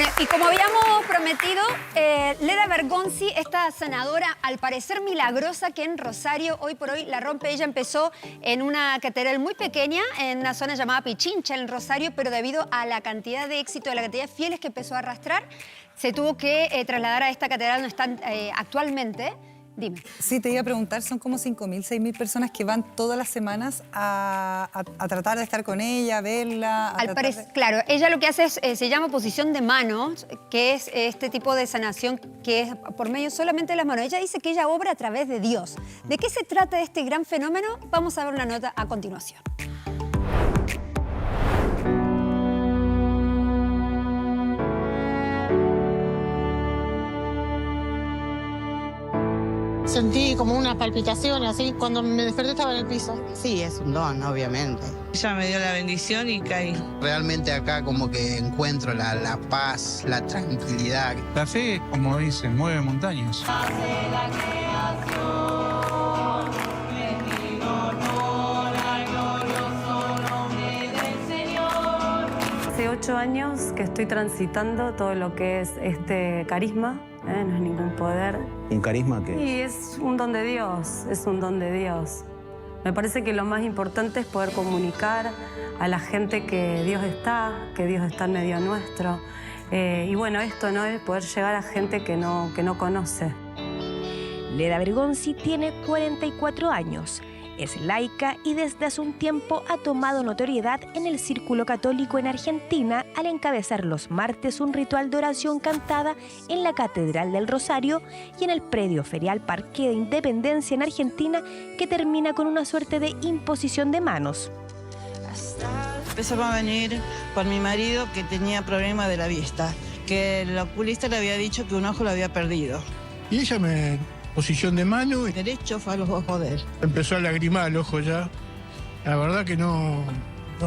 Bueno, y como habíamos prometido, Leda Bergonzi, esta sanadora, al parecer milagrosa, que en Rosario hoy por hoy la rompe. Ella empezó en una catedral muy pequeña, en una zona llamada Pichincha, en Rosario, pero debido a la cantidad de éxito, a la cantidad de fieles que empezó a arrastrar, se tuvo que trasladar a esta catedral donde están actualmente. Dime. Sí, te iba a preguntar, son como 5.000, 6.000 personas que van todas las semanas a tratar de estar con ella, a verla. Claro, ella lo que hace es, se llama posición de manos, que es este tipo de sanación que es por medio solamente de las manos. Ella dice que ella obra a través de Dios. ¿De qué se trata este gran fenómeno? Vamos a ver una nota a continuación. Sentí como una palpitación, así, cuando me desperté estaba en el piso. Sí, es un don, obviamente. Ella me dio la bendición y caí. Realmente acá como que encuentro la paz, la tranquilidad. La fe, como dicen, mueve montañas. Hace 8 años que estoy transitando todo lo que es este carisma, no es ningún poder. ¿Un carisma qué? Y es un don de Dios, es un don de Dios. Me parece que lo más importante es poder comunicar a la gente que Dios está en medio nuestro. Y bueno, esto no es poder llegar a gente que no conoce. Leda Bergonzi tiene 44 años. Es laica y desde hace un tiempo ha tomado notoriedad en el círculo católico en Argentina al encabezar los martes un ritual de oración cantada en la Catedral del Rosario y en el predio ferial Parque de Independencia en Argentina, que termina con una suerte de imposición de manos. Empezó a venir por mi marido, que tenía problemas de la vista, que el oculista le había dicho que un ojo lo había perdido. Y ella me... posición de mano y Derecho fue a los ojos de él. empezó a lagrimar el ojo ya. La verdad que no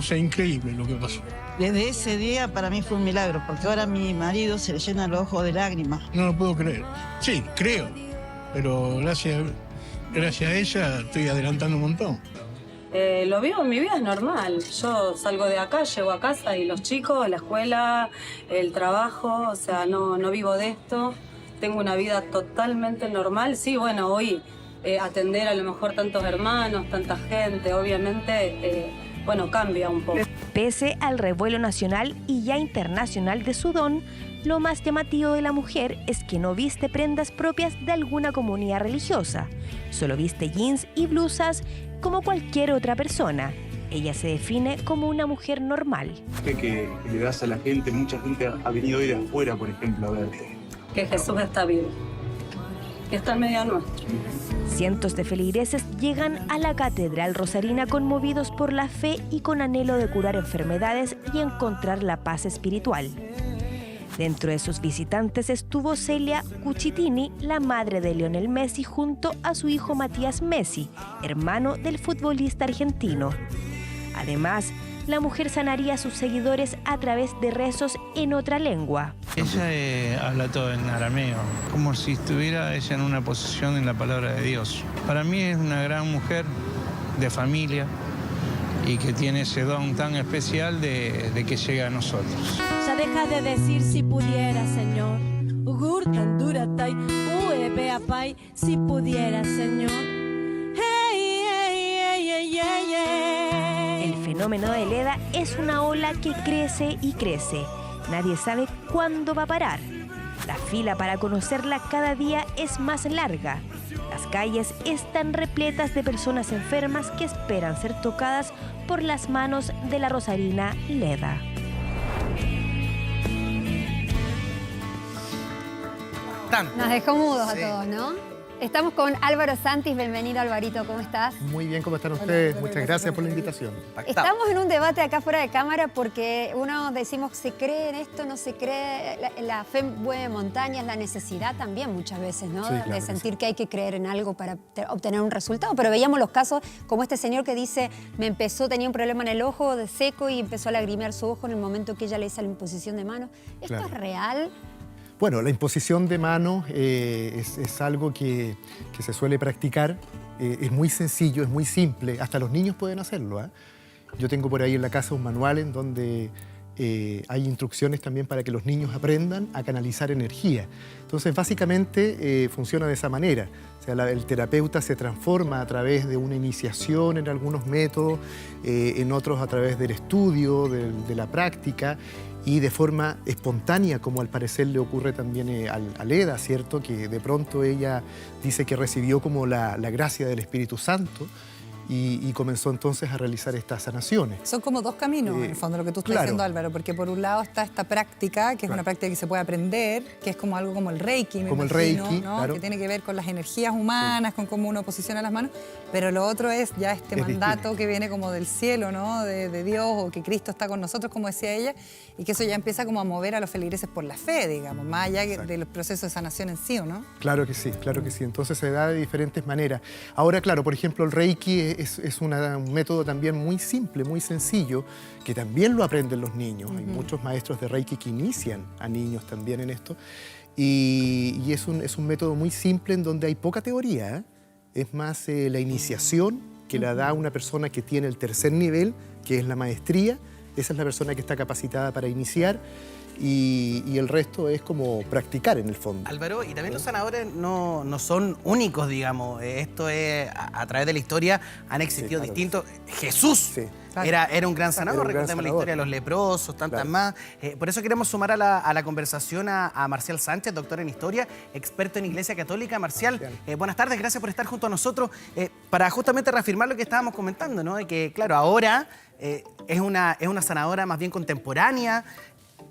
sé, increíble lo que pasó. Desde ese día para mí fue un milagro, porque ahora a mi marido se le llena los ojos de lágrimas. No lo puedo creer. Sí, creo, pero gracias a ella estoy adelantando un montón. Lo vivo en mi vida, es normal. Yo salgo de acá, llego a casa y los chicos, la escuela, el trabajo, o sea, no vivo de esto. Tengo una vida totalmente normal. Sí, bueno, hoy atender a lo mejor tantos hermanos, tanta gente, obviamente, bueno, cambia un poco. Pese al revuelo nacional y ya internacional de su don, lo más llamativo de la mujer es que no viste prendas propias de alguna comunidad religiosa. Solo viste jeans y blusas como cualquier otra persona. Ella se define como una mujer normal. Que le das a la gente, mucha gente ha venido hoy de afuera, por ejemplo, a verte. Que Jesús está vivo, que está en medio nuestro. Cientos de feligreses llegan a la Catedral Rosarina conmovidos por la fe y con anhelo de curar enfermedades y encontrar la paz espiritual. Dentro de sus visitantes estuvo Celia Cucitini, la madre de Lionel Messi, junto a su hijo Matías Messi, hermano del futbolista argentino. Además, la mujer sanaría a sus seguidores a través de rezos en otra lengua. Ella habla todo en arameo, como si estuviera ella en una posición en la palabra de Dios. Para mí es una gran mujer de familia y que tiene ese don tan especial de que llega a nosotros. Ya deja de decir si pudiera, Señor. Gurtan duratay, uepeapay, si pudiera, Señor. Hey, hey, hey, hey, hey, hey. El fenómeno de Leda es una ola que crece y crece. Nadie sabe cuándo va a parar. La fila para conocerla cada día es más larga. Las calles están repletas de personas enfermas que esperan ser tocadas por las manos de la rosarina Leda. Nos dejó mudos Sí. a todos, ¿no? Estamos con Álvaro Santis. Bienvenido, Alvarito. ¿Cómo estás? Muy bien, ¿cómo están ustedes? Muchas gracias por la invitación. Estamos en un debate acá fuera de cámara porque uno decimos, ¿se cree en esto? ¿No se cree? La fe mueve montañas, la necesidad también muchas veces, ¿no? Sí, claro de que sentir que hay que creer en algo para obtener un resultado. Pero veíamos los casos como este señor que dice, tenía un problema en el ojo de seco y empezó a lagrimear su ojo en el momento que ella le hizo la imposición de mano. ¿Esto es real? Bueno, la imposición de manos es algo que se suele practicar. Es muy sencillo, es muy simple. Hasta los niños pueden hacerlo, ¿eh? Yo tengo por ahí en la casa un manual en donde hay instrucciones también para que los niños aprendan a canalizar energía. Entonces, básicamente funciona de esa manera. O sea, el terapeuta se transforma a través de una iniciación en algunos métodos, en otros a través del estudio, de la práctica, y de forma espontánea, como al parecer le ocurre también a Leda, ¿cierto? Que de pronto ella dice que recibió como la gracia del Espíritu Santo, y comenzó entonces a realizar estas sanaciones. Son como dos caminos, en el fondo, lo que tú estás diciendo, Álvaro, porque por un lado está esta práctica, que es una práctica que se puede aprender, que es como algo como el Reiki, me imagino, el Reiki, ¿no? claro. Que tiene que ver con las energías humanas, con cómo uno posiciona las manos, pero lo otro es ya este mandato que viene como del cielo, ¿no? De Dios, o que Cristo está con nosotros, como decía ella, y que eso ya empieza como a mover a los feligreses por la fe, digamos, más allá de los procesos de sanación en sí, ¿o no? Claro que sí, claro que sí. Entonces se da de diferentes maneras. Ahora, claro, por ejemplo, el Reiki es un método también muy simple, muy sencillo, que también lo aprenden los niños. Hay muchos maestros de Reiki que inician a niños también en esto. Y es un método muy simple en donde hay poca teoría, ¿eh? Es más la iniciación que la da una persona que tiene el tercer nivel, que es la maestría. Esa es la persona que está capacitada para iniciar. Y el resto es como practicar en el fondo. Álvaro, y también los sanadores no son únicos, digamos. Esto es, a través de la historia han existido distintos. Jesús era un gran sanador, recordemos la historia de los leprosos, tantas más. Por eso queremos sumar a la conversación a Marcial Sánchez, doctor en historia, experto en Iglesia Católica. Marcial, buenas tardes, gracias por estar junto a nosotros para justamente reafirmar lo que estábamos comentando, ¿no? De que, claro, ahora es una sanadora más bien contemporánea.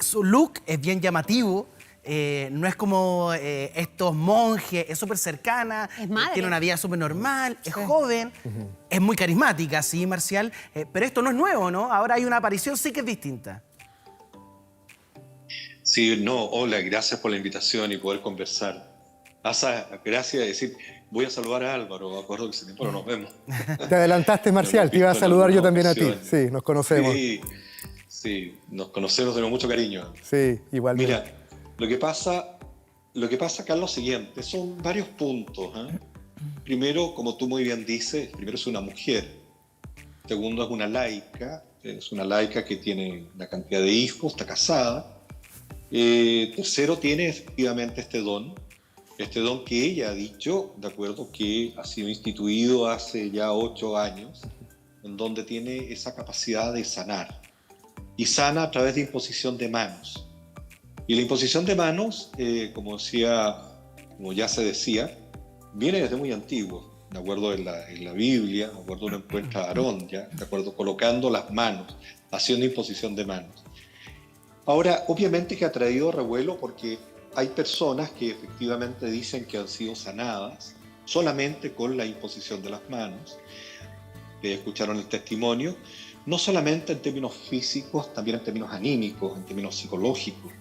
Su look es bien llamativo, no es como estos monjes, es súper cercana, tiene una vida súper normal, es joven, es muy carismática, sí, Marcial, pero esto no es nuevo, ¿no? Ahora hay una aparición, sí que es distinta. Sí, no, hola, gracias por la invitación y poder conversar. Gracias de decir, voy a saludar a Álvaro, me acuerdo que ese tiempo no nos vemos. Te adelantaste, Marcial, te iba a saludar yo también a ti, sí, nos conocemos. Sí, nos conocemos, tenemos mucho cariño. Sí, igualmente. Mira, lo que pasa acá es lo siguiente, son varios puntos, ¿eh? Primero, como tú muy bien dices, primero es una mujer. Segundo, es una laica que tiene una cantidad de hijos, está casada. Tercero, tiene efectivamente este don que ella ha dicho, de acuerdo, que ha sido instituido hace ya 8 años, en donde tiene esa capacidad de sanar. Y sana a través de imposición de manos. Y la imposición de manos, como ya se decía, viene desde muy antiguo. De acuerdo en la Biblia, de acuerdo uno encuentra a Aarón, ¿ya? De acuerdo, colocando las manos, haciendo imposición de manos. Ahora, obviamente que ha traído revuelo porque hay personas que efectivamente dicen que han sido sanadas solamente con la imposición de las manos. Escucharon el testimonio. No solamente en términos físicos, también en términos anímicos, en términos psicológicos.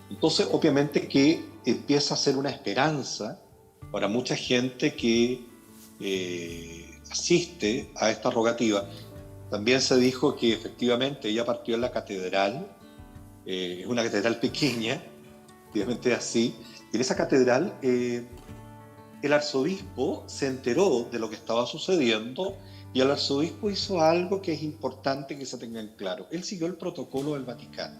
Entonces, obviamente que empieza a ser una esperanza para mucha gente que asiste a esta rogativa. También se dijo que efectivamente ella partió en la catedral, es una catedral pequeña, obviamente así, y en esa catedral el arzobispo se enteró de lo que estaba sucediendo. Y el arzobispo hizo algo que es importante que se tenga en claro. Él siguió el protocolo del Vaticano.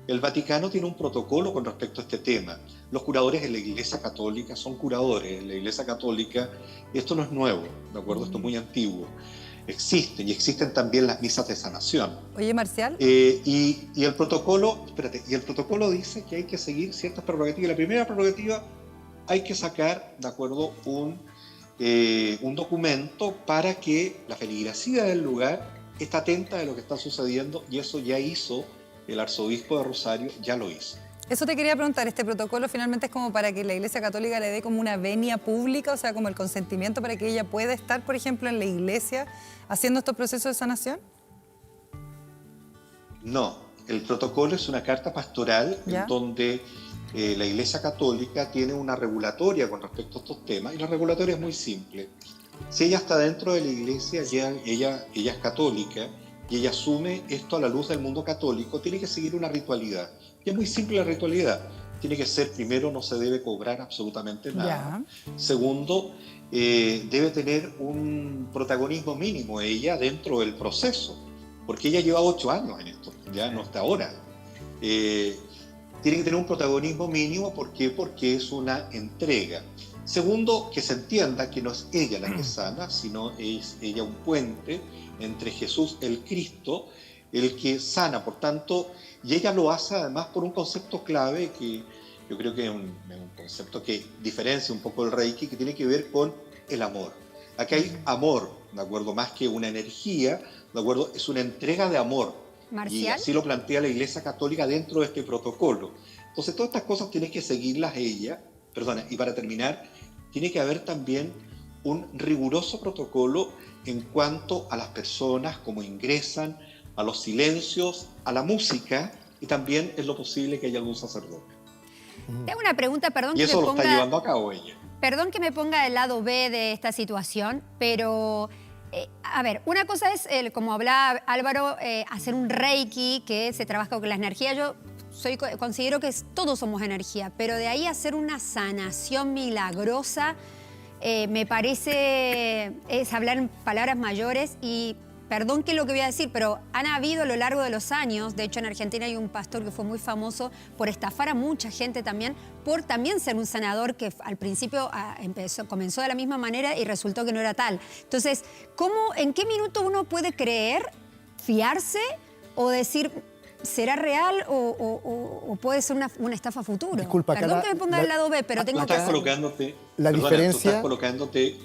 El Vaticano tiene un protocolo con respecto a este tema. Los curadores de la Iglesia Católica son curadores. En la Iglesia Católica esto no es nuevo, ¿de acuerdo? Esto es muy antiguo. Existen también las misas de sanación. Oye, Marcial. Y el protocolo dice que hay que seguir ciertas prerrogativas. La primera prerrogativa, hay que sacar, ¿de acuerdo?, un documento para que la feligresía del lugar esté atenta de lo que está sucediendo, y eso ya hizo el arzobispo de Rosario, ya lo hizo. Eso te quería preguntar, ¿este protocolo finalmente es como para que la Iglesia Católica le dé como una venia pública, o sea, como el consentimiento para que ella pueda estar, por ejemplo, en la iglesia haciendo estos procesos de sanación? No, el protocolo es una carta pastoral en donde la Iglesia Católica tiene una regulatoria con respecto a estos temas, y la regulatoria es muy simple. Si ella está dentro de la iglesia, ella es católica, y ella asume esto a la luz del mundo católico, tiene que seguir una ritualidad. Y es muy simple la ritualidad. Tiene que ser, primero, no se debe cobrar absolutamente nada. Segundo, debe tener un protagonismo mínimo ella dentro del proceso. porque ella lleva 8 años en esto, ya no hasta ahora. Tiene que tener un protagonismo mínimo, ¿por qué? Porque es una entrega. Segundo, que se entienda que no es ella la que sana, sino es ella un puente entre Jesús, el Cristo, el que sana, por tanto, y ella lo hace además por un concepto clave que yo creo que es un concepto que diferencia un poco el Reiki, que tiene que ver con el amor. Aquí hay amor, ¿de acuerdo? Más que una energía, ¿de acuerdo? Es una entrega de amor. Marcial. Y así lo plantea la Iglesia Católica dentro de este protocolo. Entonces, todas estas cosas tiene que seguirlas ella. Perdona, y para terminar, tiene que haber también un riguroso protocolo en cuanto a las personas, cómo ingresan, a los silencios, a la música, y también es lo posible que haya algún sacerdote. Tengo una pregunta, perdón Y que eso me lo ponga... está llevando a cabo ella. Perdón que me ponga del lado B de esta situación, pero a ver, una cosa es, como hablaba Álvaro, hacer un Reiki, que se trabaja con la energía. Yo considero que todos somos energía, pero de ahí hacer una sanación milagrosa, me parece, es hablar en palabras mayores y... Perdón que es lo que voy a decir, pero han habido a lo largo de los años, de hecho en Argentina hay un pastor que fue muy famoso por estafar a mucha gente también, por también ser un sanador que al principio comenzó de la misma manera y resultó que no era tal. Entonces, ¿en qué minuto uno puede creer, fiarse o decir será real o puede ser una estafa a futuro? Disculpa, perdón que me ponga del lado B, pero tengo que... La diferencia... Tú estás colocándote...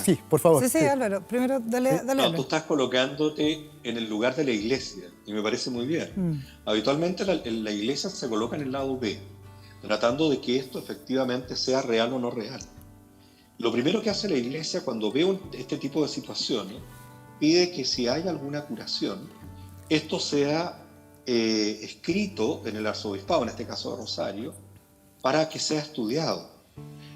Sí, por favor. Sí, Álvaro. Primero, dale. No, tú estás colocándote en el lugar de la iglesia y me parece muy bien. Habitualmente la iglesia se coloca en el lado B, tratando de que esto efectivamente sea real o no real. Lo primero que hace la iglesia cuando ve este tipo de situaciones, pide que si hay alguna curación, esto sea escrito en el arzobispado, en este caso de Rosario, para que sea estudiado.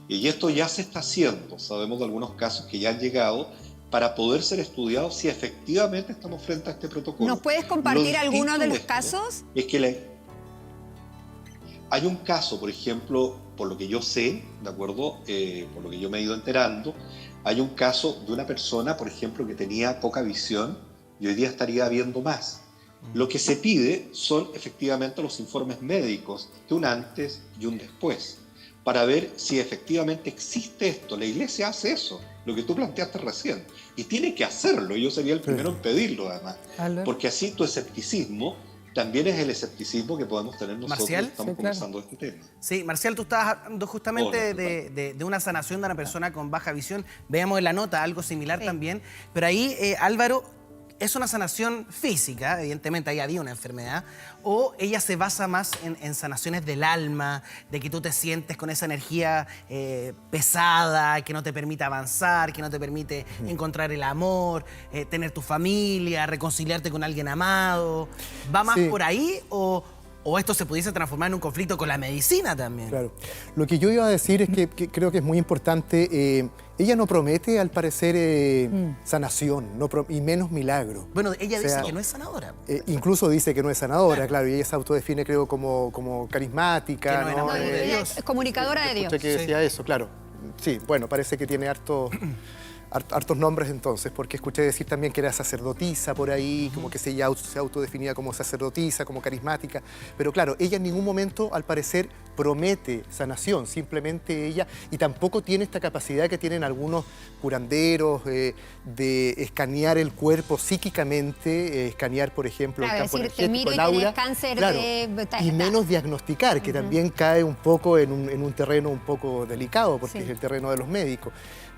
Y esto ya se está haciendo, sabemos de algunos casos que ya han llegado para poder ser estudiados si efectivamente estamos frente a este protocolo. ¿Nos puedes compartir alguno de los casos? Es que hay un caso, por ejemplo, por lo que yo sé, ¿de acuerdo? Por lo que yo me he ido enterando, hay un caso de una persona, por ejemplo, que tenía poca visión y hoy día estaría viendo más. Lo que se pide son efectivamente los informes médicos de un antes y un después, para ver si efectivamente existe esto. La iglesia hace eso, lo que tú planteaste recién, y tiene que hacerlo. Yo sería el primero en pedirlo, además, porque así tu escepticismo también es el escepticismo que podemos tener nosotros. Marcial, estamos conversando este tema. Sí, Marcial, tú estabas hablando justamente de una sanación de una persona con baja visión. Veamos en la nota algo similar también, pero ahí, Álvaro, ¿es una sanación física? Evidentemente ahí había una enfermedad. ¿O ella se basa más en sanaciones del alma, de que tú te sientes con esa energía pesada, que no te permite avanzar, que no te permite encontrar el amor, tener tu familia, reconciliarte con alguien amado? ¿Va más por ahí o esto se pudiese transformar en un conflicto con la medicina también? Claro. Lo que yo iba a decir es que creo que es muy importante. Ella no promete, al parecer, sanación, y menos milagro. Bueno, ella dice que no es sanadora. Incluso dice que no es sanadora, claro, y ella se autodefine, creo, como carismática. Que no de Dios. Comunicadora de Dios. Usted que decía eso, claro. Sí, bueno, parece que tiene hartos nombres entonces, porque escuché decir también que era sacerdotisa por ahí, como que se autodefinía como sacerdotisa, como carismática, pero claro, ella en ningún momento, al parecer, promete sanación, simplemente ella, y tampoco tiene esta capacidad que tienen algunos curanderos de escanear el cuerpo psíquicamente, escanear, por ejemplo, el campo energético, el aura, cáncer y menos diagnosticar, que también cae un poco en un terreno un poco delicado, porque es el terreno de los médicos.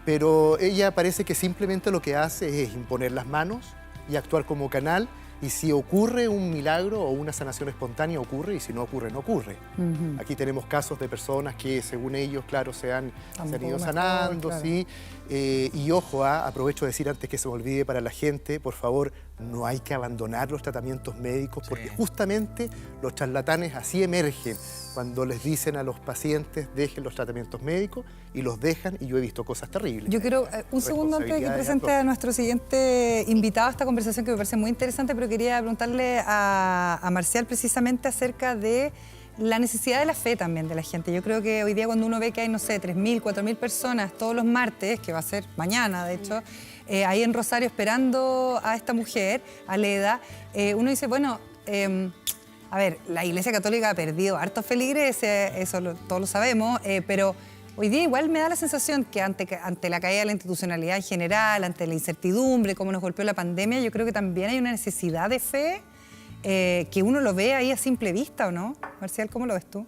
Pero ella parece que simplemente lo que hace es imponer las manos y actuar como canal, y si ocurre un milagro o una sanación espontánea, ocurre, y si no ocurre, no ocurre. Aquí tenemos casos de personas que, según ellos, claro, se han ido sanando, claro. ¿Sí? Y ojo, aprovecho de decir antes que se me olvide para la gente, por favor, no hay que abandonar los tratamientos médicos, porque justamente los charlatanes así emergen, cuando les dicen a los pacientes dejen los tratamientos médicos y los dejan, y yo he visto cosas terribles. Yo quiero un segundo antes de que presente a nuestro siguiente invitado a esta conversación, que me parece muy interesante, pero quería preguntarle a Marcial precisamente acerca de la necesidad de la fe también de la gente. Yo creo que hoy día cuando uno ve que hay, no sé, 3.000, 4.000 personas todos los martes, que va a ser mañana, de hecho, ahí en Rosario esperando a esta mujer, a Leda, uno dice, bueno, a ver, la Iglesia Católica ha perdido hartos feligreses, eso todos lo sabemos, pero hoy día igual me da la sensación que ante la caída de la institucionalidad en general, ante la incertidumbre, cómo nos golpeó la pandemia, yo creo que también hay una necesidad de fe que uno lo ve ahí a simple vista, ¿o no? Marcial, ¿cómo lo ves tú?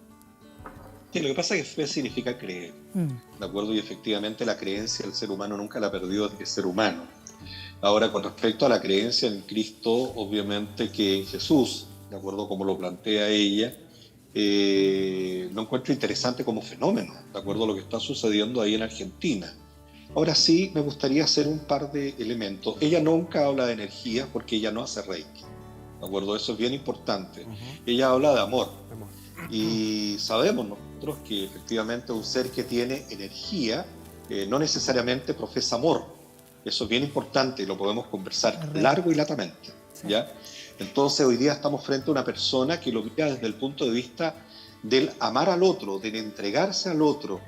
Sí, lo que pasa es que fe significa creer, ¿de acuerdo? Y efectivamente la creencia del ser humano nunca la perdió de ser humano. Ahora, con respecto a la creencia en Cristo, obviamente que Jesús, ¿de acuerdo? Como lo plantea ella, lo encuentro interesante como fenómeno, ¿de acuerdo a lo que está sucediendo ahí en Argentina. Ahora sí, me gustaría hacer un par de elementos. Ella nunca habla de energía porque ella no hace Reiki, ¿de acuerdo? Eso es bien importante. Ella habla de amor. Y sabemos nosotros que efectivamente un ser que tiene energía no necesariamente profesa amor. Eso es bien importante y lo podemos conversar largo y latamente, ¿ya? Entonces hoy día estamos frente a una persona que lo mira desde el punto de vista del amar al otro, del entregarse al otro,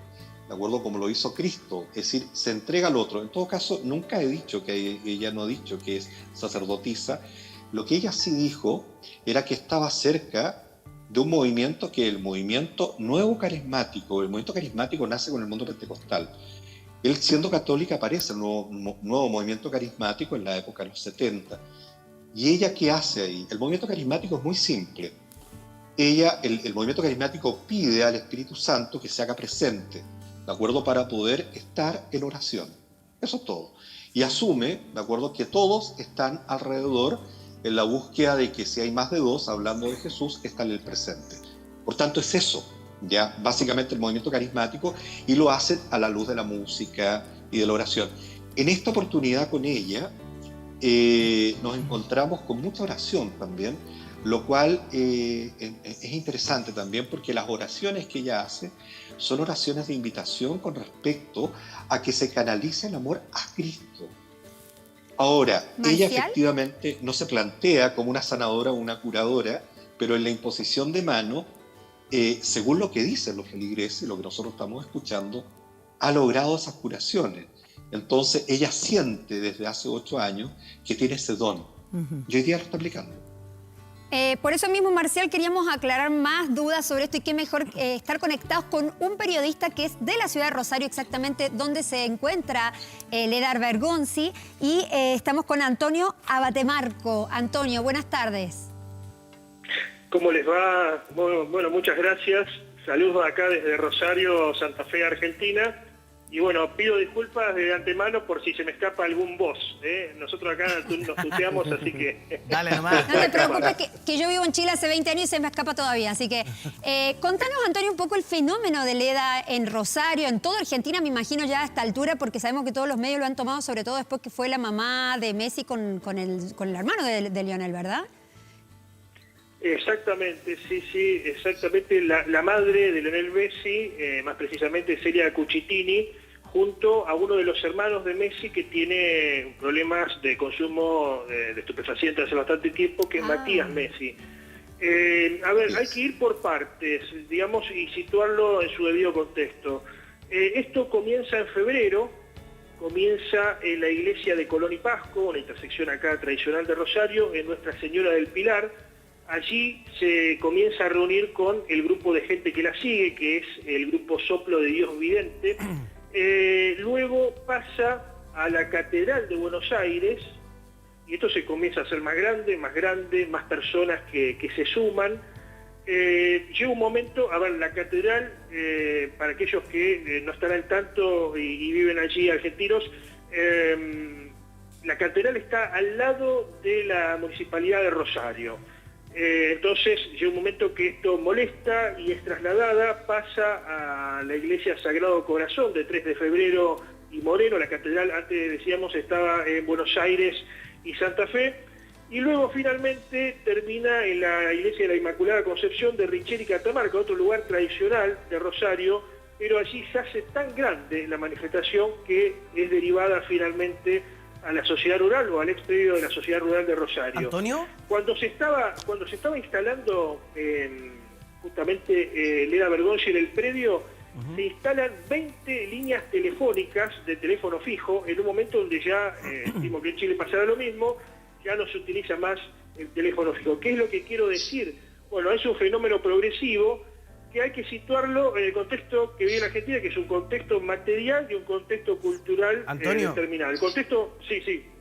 ¿de acuerdo? Como lo hizo Cristo, es decir, se entrega al otro. En todo caso, nunca he dicho que ella no ha dicho que es sacerdotisa. Lo que ella sí dijo era que estaba cerca de un movimiento que el movimiento nuevo carismático, el movimiento carismático nace con el mundo pentecostal. Él, siendo católica, aparece en un nuevo movimiento carismático en la época de los 70. ¿Y ella qué hace ahí? El movimiento carismático es muy simple. El movimiento carismático pide al Espíritu Santo que se haga presente, ¿de acuerdo? Para poder estar en oración. Eso es todo. Y asume, ¿de acuerdo?, que todos están alrededor en la búsqueda de que si hay más de dos, hablando de Jesús, está en el presente. Por tanto, es eso, ya básicamente el movimiento carismático, y lo hacen a la luz de la música y de la oración. En esta oportunidad con ella nos encontramos con mucha oración también, lo cual es interesante también porque las oraciones que ella hace son oraciones de invitación con respecto a que se canalice el amor a Cristo. Ahora, ella efectivamente no se plantea como una sanadora o una curadora, pero en la imposición de mano, según lo que dicen los feligreses, lo que nosotros estamos escuchando, ha logrado esas curaciones. Entonces, ella siente desde hace 8 años que tiene ese don. Y hoy día lo está aplicando. Por eso mismo, Marcial, queríamos aclarar más dudas sobre esto y qué mejor estar conectados con un periodista que es de la ciudad de Rosario, exactamente donde se encuentra Leda Bergonzi, y estamos con Antonio Abatemarco. Antonio, buenas tardes. ¿Cómo les va? Bueno, muchas gracias. Saludos acá desde Rosario, Santa Fe, Argentina. Y bueno, pido disculpas de antemano por si se me escapa algún voz. Nosotros acá nos tuteamos, así que... Dale nomás. No te preocupes, que yo vivo en Chile hace 20 años y se me escapa todavía. Así que contanos, Antonio, un poco el fenómeno de Leda en Rosario, en toda Argentina, me imagino ya a esta altura, porque sabemos que todos los medios lo han tomado, sobre todo después que fue la mamá de Messi con el hermano de Lionel, ¿verdad? Exactamente, sí, exactamente. La madre de Lionel Messi, más precisamente Celia Cucitini, junto a uno de los hermanos de Messi que tiene problemas de consumo de estupefacientes hace bastante tiempo, que es Matías Messi. A ver, hay que ir por partes, digamos, y situarlo en su debido contexto. Esto comienza en febrero, comienza en la iglesia de Colón y Pasco, una intersección acá tradicional de Rosario, en Nuestra Señora del Pilar. Allí se comienza a reunir con el grupo de gente que la sigue, que es el grupo Soplo de Dios Vidente. Luego pasa a la Catedral de Buenos Aires, y esto se comienza a hacer más grande, más personas que se suman. Llega un momento, a ver, la catedral, para aquellos que no están al tanto y viven allí argentinos, la catedral está al lado de la Municipalidad de Rosario. Entonces llega un momento que esto molesta y es trasladada, pasa a la iglesia Sagrado Corazón de 3 de febrero y Moreno. La catedral, antes decíamos, estaba en Buenos Aires y Santa Fe, y luego finalmente termina en la iglesia de la Inmaculada Concepción de Richeri y Catamarca, otro lugar tradicional de Rosario, pero allí se hace tan grande la manifestación que es derivada finalmente a la sociedad rural o al expredio de la sociedad rural de Rosario. ¿Antonio? Cuando se estaba instalando justamente Leda Bergonzi en el predio, se instalan 20 líneas telefónicas de teléfono fijo en un momento donde ya, estimo que en Chile pasará lo mismo, ya no se utiliza más el teléfono fijo. ¿Qué es lo que quiero decir? Bueno, es un fenómeno progresivo que hay que situarlo en el contexto que vive la Argentina, que es un contexto material y un contexto cultural determinado. El contexto,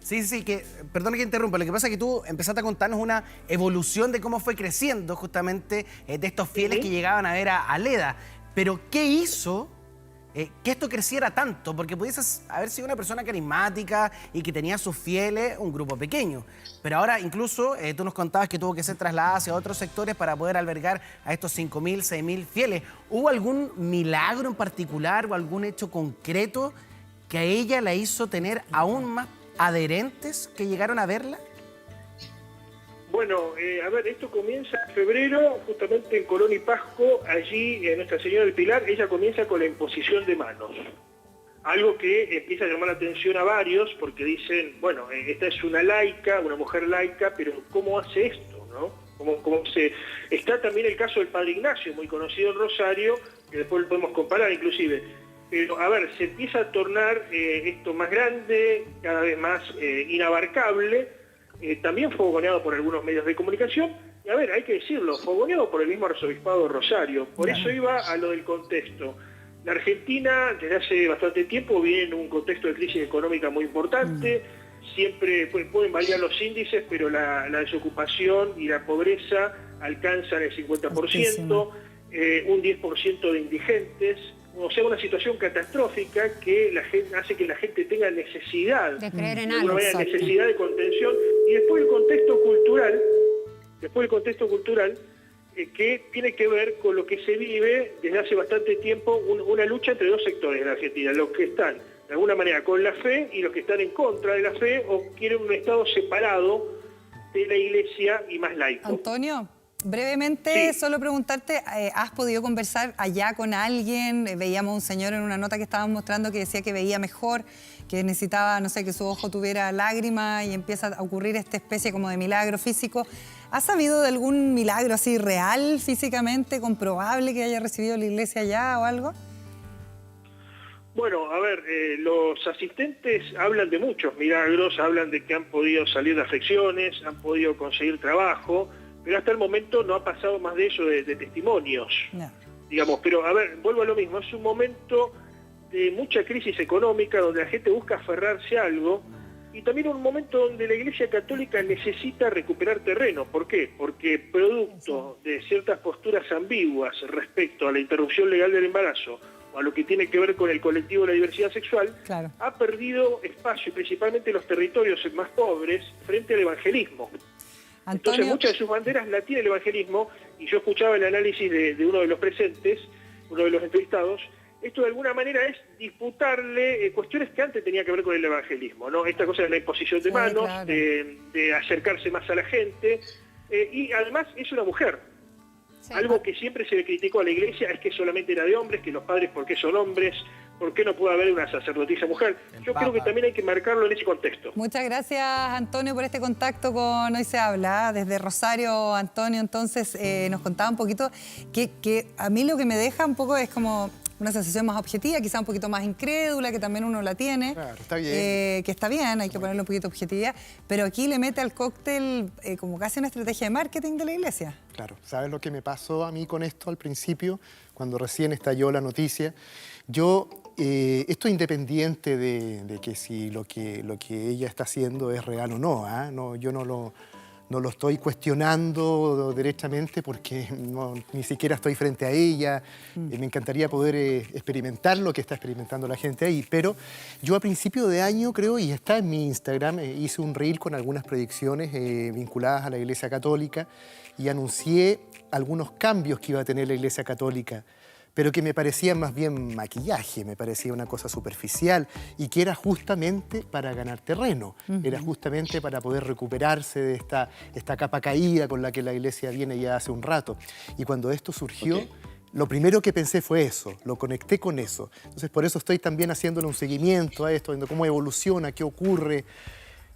Sí, que, perdón que interrumpa, lo que pasa es que tú empezaste a contarnos una evolución de cómo fue creciendo justamente de estos fieles que llegaban a ver a Leda. Pero, ¿qué hizo que esto creciera tanto? Porque pudieses haber sido una persona carismática y que tenía sus fieles, un grupo pequeño. Pero ahora incluso tú nos contabas que tuvo que ser trasladada hacia otros sectores para poder albergar a estos 5.000, 6.000 fieles. ¿Hubo algún milagro en particular o algún hecho concreto que a ella la hizo tener aún más adherentes que llegaron a verla? Bueno, a ver, esto comienza en febrero, justamente en Colón y Pasco, allí Nuestra Señora del Pilar, ella comienza con la imposición de manos. Algo que empieza a llamar la atención a varios, porque dicen, bueno, esta es una laica, una mujer laica, pero ¿cómo hace esto, no? ¿Cómo se...? Está también el caso del Padre Ignacio, muy conocido en Rosario, que después lo podemos comparar inclusive. Pero, a ver, se empieza a tornar esto más grande, cada vez más inabarcable. También fogoneado por algunos medios de comunicación, y a ver, hay que decirlo, fogoneado por el mismo arzobispado de Rosario. Por eso iba a lo del contexto. La Argentina, desde hace bastante tiempo, viene en un contexto de crisis económica muy importante. Siempre pueden variar los índices, pero la desocupación y la pobreza alcanzan el 50%, un 10% de indigentes. O sea, una situación catastrófica que hace que la gente tenga necesidad de creer en algo, algo, necesidad de contención, y después el contexto cultural, que tiene que ver con lo que se vive desde hace bastante tiempo, una lucha entre dos sectores en la Argentina, los que están de alguna manera con la fe y los que están en contra de la fe o quieren un Estado separado de la Iglesia y más laico. Antonio, brevemente, solo preguntarte, ¿has podido conversar allá con alguien? Veíamos un señor en una nota que estaban mostrando que decía que veía mejor, que necesitaba, no sé, que su ojo tuviera lágrima y empieza a ocurrir esta especie como de milagro físico. ¿Has sabido de algún milagro así real, físicamente, comprobable que haya recibido la iglesia allá o algo? Bueno, a ver, los asistentes hablan de muchos milagros, hablan de que han podido salir de afecciones, han podido conseguir trabajo, pero hasta el momento no ha pasado más de eso, de testimonios, digamos. Pero, a ver, vuelvo a lo mismo, es un momento de mucha crisis económica donde la gente busca aferrarse a algo y también un momento donde la Iglesia Católica necesita recuperar terreno. ¿Por qué? Porque producto de ciertas posturas ambiguas respecto a la interrupción legal del embarazo o a lo que tiene que ver con el colectivo de la diversidad sexual, ha perdido espacio, principalmente en los territorios más pobres, frente al evangelismo. Antonio... Entonces muchas de sus banderas la tiene el evangelismo, y yo escuchaba el análisis de uno de los presentes, uno de los entrevistados. Esto de alguna manera es disputarle cuestiones que antes tenía que ver con el evangelismo, ¿no? Esta cosa de la imposición de manos, de acercarse más a la gente, y además es una mujer. Algo que siempre se le criticó a la Iglesia es que solamente era de hombres, que los padres, ¿por qué son hombres? ¿Por qué no puede haber una sacerdotisa mujer? Yo creo que también hay que marcarlo en ese contexto. Muchas gracias, Antonio, por este contacto con Hoy Se Habla. Desde Rosario, Antonio, entonces, nos contaba un poquito que a mí lo que me deja un poco es como una sensación más objetiva, quizá un poquito más incrédula, que también uno la tiene. Claro, está bien. Que está bien, hay que ponerle un poquito de objetividad, pero aquí le mete al cóctel como casi una estrategia de marketing de la Iglesia. Claro, ¿sabes lo que me pasó a mí con esto al principio? Cuando recién estalló la noticia. Yo, esto independiente de que si lo que ella está haciendo es real o no, no, yo no lo estoy cuestionando derechamente porque ni siquiera estoy frente a ella. Me encantaría poder experimentar lo que está experimentando la gente ahí, pero yo a principio de año, creo, y está en mi Instagram, hice un reel con algunas predicciones vinculadas a la Iglesia Católica y anuncié algunos cambios que iba a tener la Iglesia Católica, pero que me parecían más bien maquillaje, me parecía una cosa superficial y que era justamente para ganar terreno, era justamente para poder recuperarse de esta capa caída con la que la Iglesia viene ya hace un rato. Y cuando esto surgió, lo primero que pensé fue eso, lo conecté con eso. Entonces por eso estoy también haciéndole un seguimiento a esto, viendo cómo evoluciona, qué ocurre.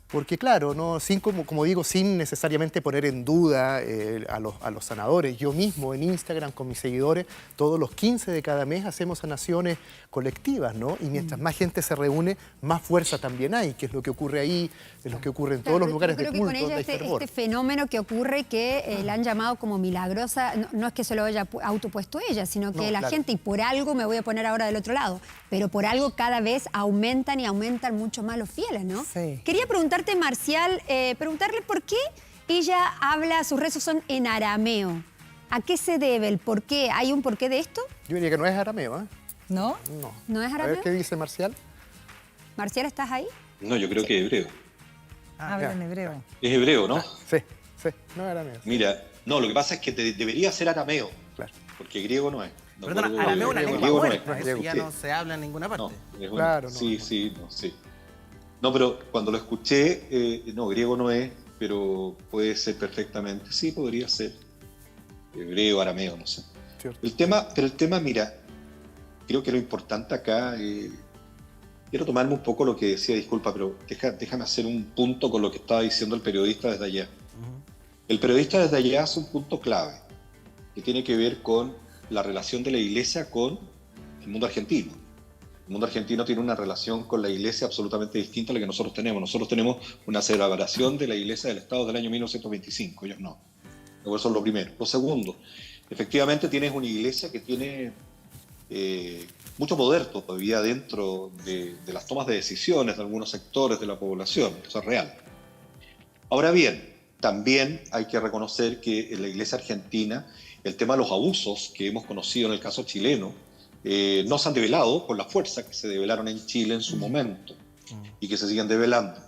Porque claro, no, sin, como digo, sin necesariamente poner en duda a los sanadores. Yo mismo en Instagram con mis seguidores, todos los 15 de cada mes hacemos sanaciones colectivas, ¿no? Y mientras más gente se reúne, más fuerza también hay, que es lo que ocurre ahí, es lo que ocurre en todos los lugares de culto, donde hay fervor. Este fenómeno que ocurre que la han llamado como milagrosa, no es que se lo haya autopuesto ella, sino que la gente, y por algo me voy a poner ahora del otro lado, pero por algo cada vez aumentan y aumentan mucho más los fieles, ¿no? Sí. Quería preguntarte, Marcial, preguntarle por qué ella habla, sus rezos son en arameo. ¿A qué se debe el por qué? ¿Hay un porqué de esto? Yo diría que no es arameo, ¿eh? ¿No? No. ¿No es A arameo? ver qué dice Marcial. Marcial, ¿estás ahí? No, yo creo que es hebreo. Habla en hebreo. Es hebreo, ¿no? Sí, no es arameo. Mira, no, lo que pasa es que debería ser arameo. Claro. Porque griego no es. No, Perdona, arameo es una lengua griego muerta, no es. eso ya no se habla en ninguna parte. Claro, sí. No, pero cuando lo escuché, no, griego no es, pero puede ser perfectamente. Sí, podría ser. Hebreo, arameo, no sé. Cierto. El tema, mira, creo que lo importante acá, quiero tomarme un poco lo que decía, disculpa, pero déjame hacer un punto con lo que estaba diciendo el periodista desde allá. El periodista desde allá hace un punto clave, que tiene que ver con la relación de la Iglesia con el mundo argentino. El mundo argentino tiene una relación con la Iglesia absolutamente distinta a la que nosotros tenemos. Nosotros tenemos una celebración de la Iglesia del Estado del año 1925, ellos no. Eso es lo primero. Lo segundo, efectivamente tienes una Iglesia que tiene mucho poder todavía dentro de las tomas de decisiones de algunos sectores de la población. Eso es real. Ahora bien, también hay que reconocer que en la Iglesia argentina el tema de los abusos que hemos conocido en el caso chileno no se han develado con la fuerza que se develaron en Chile en su momento y que se siguen develando.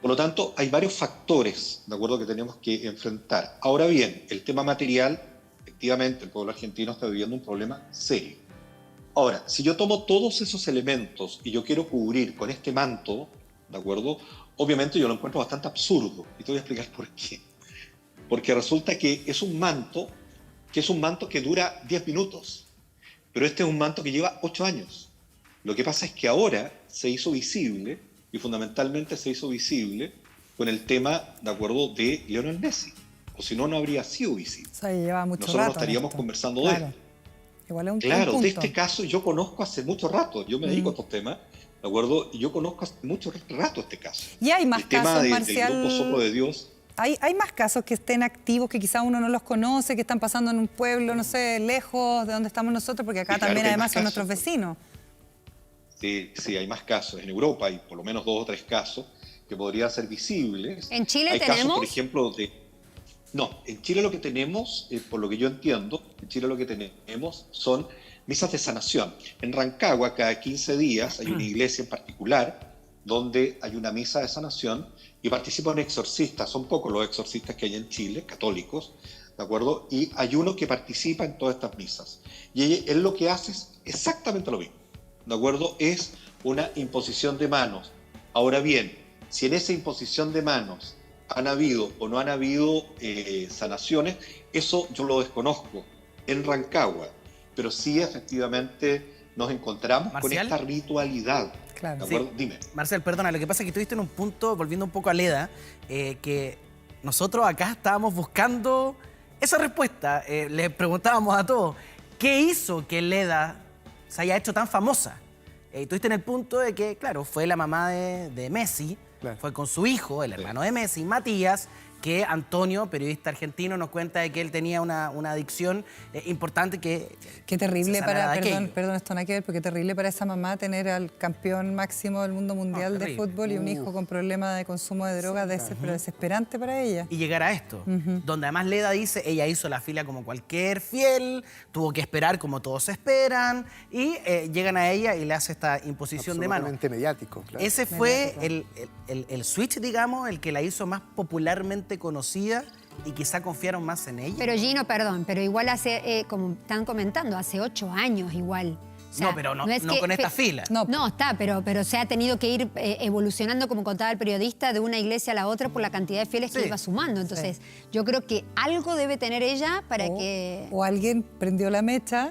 Por lo tanto, hay varios factores, ¿de acuerdo?, que tenemos que enfrentar. Ahora bien, el tema material, efectivamente, el pueblo argentino está viviendo un problema serio. Ahora, si yo tomo todos esos elementos y yo quiero cubrir con este manto, ¿de acuerdo?, obviamente yo lo encuentro bastante absurdo. Y te voy a explicar por qué. Porque resulta que es un manto que dura 10 minutos. Pero este es un manto que lleva 8 años. Lo que pasa es que ahora se hizo visible, y fundamentalmente se hizo visible con el tema, ¿de acuerdo?, de Lionel Messi. O si no, no habría sido visible. O sea, lleva mucho Nosotros rato no estaríamos conversando de él. Igual es un Claro, punto. de este caso yo conozco hace mucho rato. Yo me dedico a estos temas, ¿de acuerdo? Y yo conozco hace mucho rato este caso. Y hay más el tema casos, del Marcial. grupo Soplo de Dios. Hay más casos que estén activos, que quizá uno no los conoce, que están pasando en un pueblo, no sé, lejos de donde estamos nosotros, porque acá Sí, claro también que hay además más son casos. nuestros vecinos. Sí, hay más casos. En Europa hay por lo menos 2 o 3 casos que podrían ser visibles. ¿En Chile hay casos, tenemos? por ejemplo, No, en Chile lo que tenemos, por lo que yo entiendo, en Chile lo que tenemos son misas de sanación. En Rancagua, cada 15 días hay una iglesia en particular donde hay una misa de sanación y participan exorcistas. Son pocos los exorcistas que hay en Chile, católicos, ¿de acuerdo? Y hay uno que participa en todas estas misas. Y él lo que hace es exactamente lo mismo, ¿de acuerdo? Es una imposición de manos. Ahora bien, si en esa imposición de manos han habido o no han habido sanaciones, eso yo lo desconozco en Rancagua, pero sí efectivamente nos encontramos con esta ritualidad. Claro. ¿De acuerdo? Sí. Dime. Marcel, perdona, lo que pasa es que estuviste en un punto, volviendo un poco a Leda, que nosotros acá estábamos buscando esa respuesta. Le preguntábamos a todos, ¿qué hizo que Leda se haya hecho tan famosa? Estuviste en el punto de que, claro, fue la mamá de Messi, fue con su hijo, el hermano de Messi, Matías, que Antonio, periodista argentino, nos cuenta de que él tenía una adicción importante que... Qué terrible se sanara para, de aquello. perdón, esto no hay que ver, porque qué terrible para esa mamá tener al campeón máximo del mundo mundial de terrible. fútbol y un hijo con problemas de consumo de drogas, pero desesperante para ella. Y llegar a esto, donde además Leda dice, ella hizo la fila como cualquier fiel, tuvo que esperar como todos esperan, y llegan a ella y le hace esta imposición de manos. Absolutamente mediático, claro. Ese fue el switch, digamos, el que la hizo más popularmente conocida y quizá confiaron más en ella. Pero Gino, perdón, pero igual hace, como están comentando, hace 8 años igual. O sea, no, pero no es que- con esta fila. No, está, pero se ha tenido que ir evolucionando, como contaba el periodista, de una iglesia a la otra por la cantidad de fieles que iba sumando. Entonces, yo creo que algo debe tener ella para que... O alguien prendió la mecha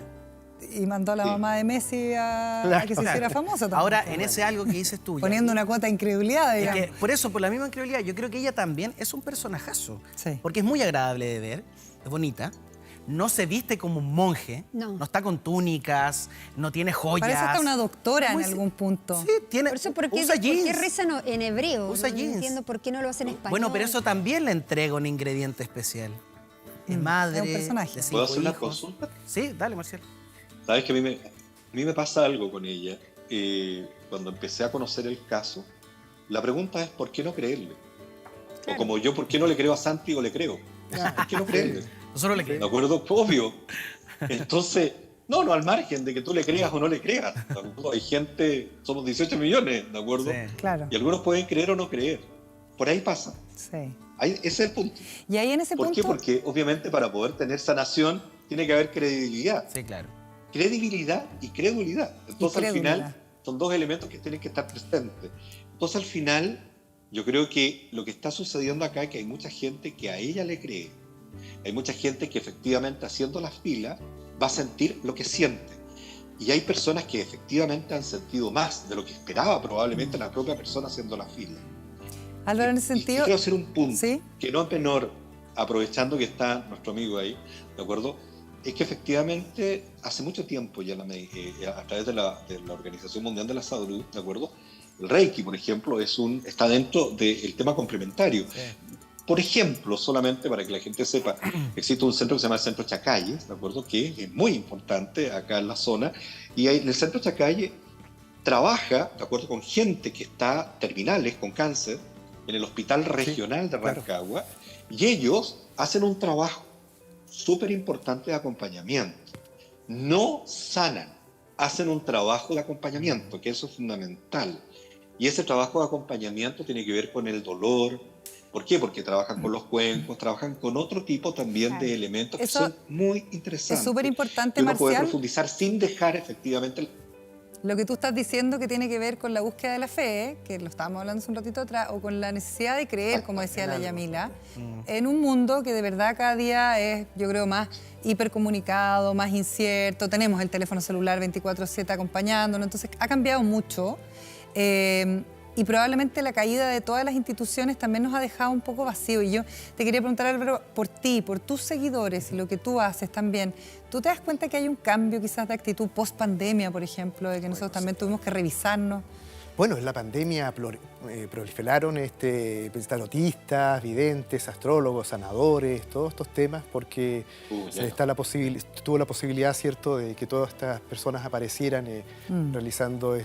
Y mandó a la mamá de Messi a que se hiciera famosa también. Ahora, en ese algo que dices tú... Poniendo una cuota de incredulidad, digamos. Es que, por eso, por la misma incredulidad, yo creo que ella también es un personajazo. Sí. Porque es muy agradable de ver, es bonita. No se viste como un monje, no está con túnicas, no tiene joyas. Parece hasta una doctora en algún punto. Sí, tiene, por eso, ¿por qué rezan en hebreo? Usa no jeans. entiendo por qué no lo hacen en español. Bueno, pero eso también le entrega un ingrediente especial. Es madre, es un personaje. ¿Puedo hacer una consulta? Sí, dale, Marcial. Sabes que a mí me pasa algo con ella. Cuando empecé a conocer el caso, la pregunta es ¿por qué no creerle? Claro. O como yo, ¿por qué no le creo a Santi o le creo? ¿Por qué no creerle? Nosotros le creemos. ¿De acuerdo? Obvio. Entonces, no al margen de que tú le creas o no le creas. Hay gente, somos 18 millones, ¿de acuerdo? Sí, claro. Y algunos pueden creer o no creer. Por ahí pasa. Sí. Ese es el punto. Y ahí en ese punto... ¿Por qué? Porque obviamente para poder tener sanación tiene que haber credibilidad. Sí, claro. Credibilidad y credulidad. Entonces al final son dos elementos que tienen que estar presentes. Entonces al final yo creo que lo que está sucediendo acá es que hay mucha gente que a ella le cree. Hay mucha gente que efectivamente haciendo las filas va a sentir lo que siente. Y hay personas que efectivamente han sentido más de lo que esperaba probablemente la propia persona haciendo la fila. Álvaro, en ese sentido... Quiero hacer un punto, ¿sí? Que no es menor, aprovechando que está nuestro amigo ahí, ¿de acuerdo? Es que efectivamente hace mucho tiempo ya a través de la Organización Mundial de la Salud, ¿de acuerdo? El Reiki, por ejemplo, está dentro del tema complementario. Sí. Por ejemplo, solamente para que la gente sepa, existe un centro que se llama el Centro Chacalle, ¿de acuerdo? Que es muy importante acá en la zona. Y en el Centro Chacalle trabaja, ¿de acuerdo?, con gente que está terminales con cáncer en el Hospital Regional de Rancagua. Claro. Y ellos hacen un trabajo súper importante de acompañamiento. No sanan, hacen un trabajo de acompañamiento, que eso es fundamental. Y ese trabajo de acompañamiento tiene que ver con el dolor. ¿Por qué? Porque trabajan con los cuencos, trabajan con otro tipo también de elementos que son muy interesantes. Es súper importante, Marcial. Marcial. Poder profundizar sin dejar efectivamente... Lo que tú estás diciendo que tiene que ver con la búsqueda de la fe, que lo estábamos hablando hace un ratito atrás, o con la necesidad de creer, como decía la Yamila, en un mundo que de verdad cada día es, yo creo, más hipercomunicado, más incierto. Tenemos el teléfono celular 24/7 acompañándonos, entonces ha cambiado mucho. Y probablemente la caída de todas las instituciones también nos ha dejado un poco vacío. Y yo te quería preguntar, Álvaro, por ti, por tus seguidores y lo que tú haces también, ¿tú te das cuenta que hay un cambio quizás de actitud post-pandemia, por ejemplo, de que nosotros también tuvimos que revisarnos? Bueno, en la pandemia proliferaron tarotistas, videntes, astrólogos, sanadores, todos estos temas, porque tuvo la posibilidad, ¿cierto?, de que todas estas personas aparecieran realizando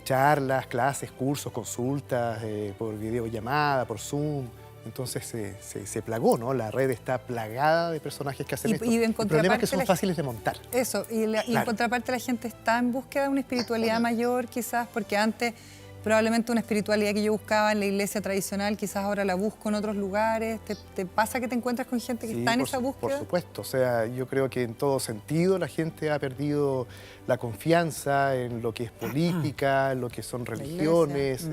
charlas, clases, cursos, consultas, por videollamada, por Zoom. Entonces se plagó, ¿no? La red está plagada de personajes que hacen esto. El problema es que son fáciles de montar. Eso, y en contraparte la gente está en búsqueda de una espiritualidad mayor, quizás, porque antes probablemente una espiritualidad que yo buscaba en la iglesia tradicional, quizás ahora la busco en otros lugares. ¿Te pasa que te encuentras con gente que está en esa búsqueda? Por supuesto, o sea, yo creo que en todo sentido la gente ha perdido la confianza en lo que es política, en lo que son religiones.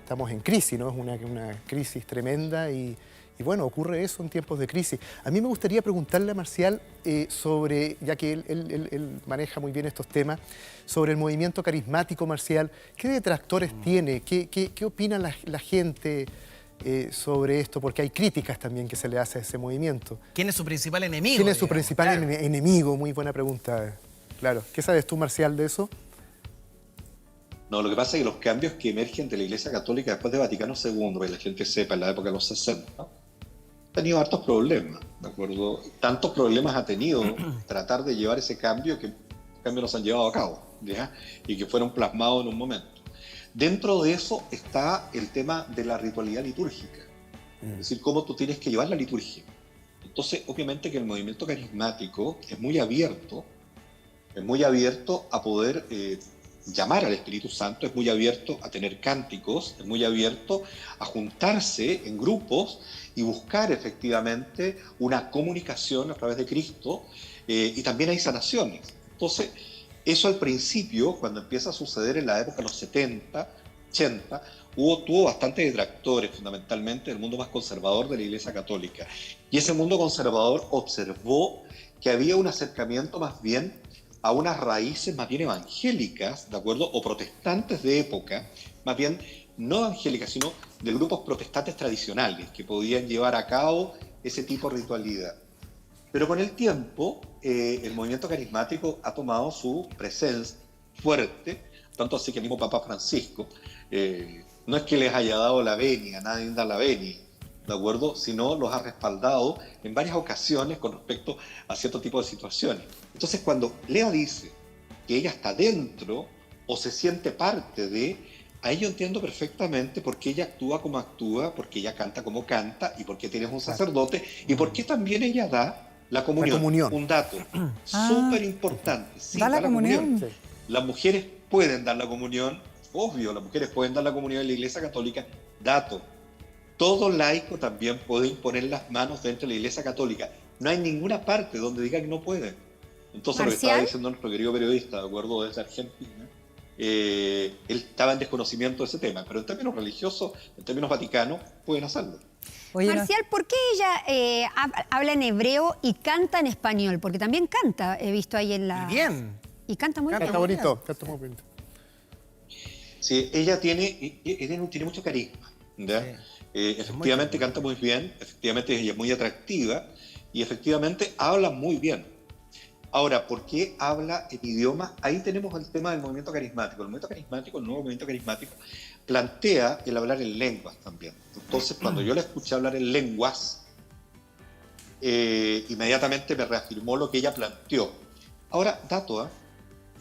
Estamos en crisis, ¿no? Es una crisis tremenda y bueno, ocurre eso en tiempos de crisis. A mí me gustaría preguntarle a Marcial sobre, ya que él maneja muy bien estos temas, sobre el movimiento carismático, Marcial. ¿Qué detractores tiene? ¿Qué opina la gente sobre esto? Porque hay críticas también que se le hace a ese movimiento. ¿Quién es su principal enemigo? ¿Quién es su principal enemigo? Muy buena pregunta. Claro. ¿Qué sabes tú, Marcial, de eso? No, lo que pasa es que los cambios que emergen de la Iglesia Católica después de Vaticano II, para que la gente sepa, en la época de los 60, ¿no?, ha tenido hartos problemas, ¿de acuerdo? Tantos problemas ha tenido tratar de llevar ese cambio que los cambios no se han llevado a cabo, ¿ya? Y que fueron plasmados en un momento. Dentro de eso está el tema de la ritualidad litúrgica, es decir, cómo tú tienes que llevar la liturgia. Entonces, obviamente que el movimiento carismático es muy abierto a poder llamar al Espíritu Santo, es muy abierto a tener cánticos, es muy abierto a juntarse en grupos y buscar efectivamente una comunicación a través de Cristo, y también hay sanaciones. Entonces, eso al principio, cuando empieza a suceder en la época de los 70, 80, tuvo bastantes detractores, fundamentalmente del mundo más conservador de la Iglesia Católica. Y ese mundo conservador observó que había un acercamiento más bien a unas raíces más bien evangélicas, ¿de acuerdo? O protestantes de época, más bien no evangélicas, sino de grupos protestantes tradicionales que podían llevar a cabo ese tipo de ritualidad. Pero con el tiempo, el movimiento carismático ha tomado su presencia fuerte, tanto así que el mismo Papa Francisco, no es que les haya dado la venia, nadie da la venia, ¿de acuerdo? Sino los ha respaldado en varias ocasiones con respecto a cierto tipo de situaciones. Entonces, cuando Lea dice que ella está dentro o se siente parte de, ahí yo entiendo perfectamente por qué ella actúa como actúa, por qué ella canta como canta y por qué tienes un sacerdote y por qué también ella da la comunión. Un dato súper importante. Sí, da la comunión. Sí. Las mujeres pueden dar la comunión, obvio, las mujeres pueden dar la comunión en la Iglesia Católica. Dato. Todo laico también puede imponer las manos dentro de la Iglesia Católica. No hay ninguna parte donde diga que no puede. Entonces, lo que estaba diciendo nuestro querido periodista, de acuerdo, desde Argentina, él estaba en desconocimiento de ese tema, pero en términos religiosos, en términos vaticanos, pueden hacerlo. Oye, Marcial, ¿por qué ella habla en hebreo y canta en español? Porque también canta, he visto ahí en la... Bien. Y canta muy bien. Canta bonito, canta muy bonito. Sí, ella tiene mucho carisma, ¿ya? Sí. Efectivamente canta muy bien, efectivamente ella es muy atractiva y efectivamente habla muy bien. Ahora, ¿por qué habla en idiomas? Ahí tenemos el tema del movimiento carismático. El movimiento carismático, el nuevo movimiento carismático, plantea el hablar en lenguas también. Entonces, cuando yo la escuché hablar en lenguas, inmediatamente me reafirmó lo que ella planteó. Ahora, dato,